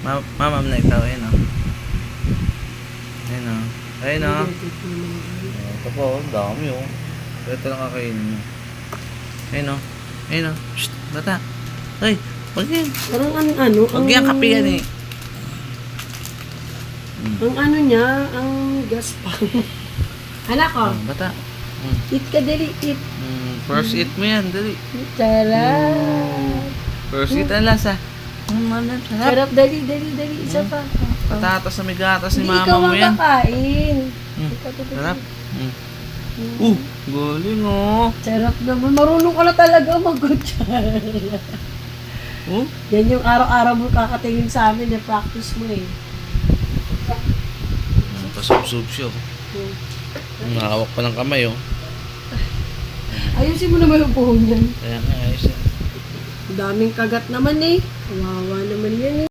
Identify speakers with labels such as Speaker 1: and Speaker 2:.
Speaker 1: Mamam na ikaw, ayun o. Ayun o. Ayun o. Ito po, ang dami o. Ito lang kakainin mo. Ayun o. Ayun o. Shhh, bata. Ay, wag yan.
Speaker 2: Parang ano,
Speaker 1: Wag yan, kape yan eh.
Speaker 2: ang ano niya, ang gaspang. Anak ko,
Speaker 1: Bata.
Speaker 2: eat ka dali, eat.
Speaker 1: First eat mo yan, dali.
Speaker 2: Sarap.
Speaker 1: First eat ang lasa. Sarap.
Speaker 2: Sarap, dali, isa pa.
Speaker 1: Patatas na may gatas ni
Speaker 2: Hindi
Speaker 1: mama
Speaker 2: ikaw
Speaker 1: mo
Speaker 2: ang
Speaker 1: yan.
Speaker 2: kakain.
Speaker 1: Sarap. Galing oh.
Speaker 2: Sarap naman. Marunong ka na talaga mag-kutsara. Yan yung araw-araw mo kakatingin sa amin na practice mo eh.
Speaker 1: Pasubsob siya. Nakawak pa ng kamay oh.
Speaker 2: Ayusin mo naman yung buhong yan.
Speaker 1: Kaya nga ayos yan.
Speaker 2: Daming kagat naman eh. Kawawa naman yan eh.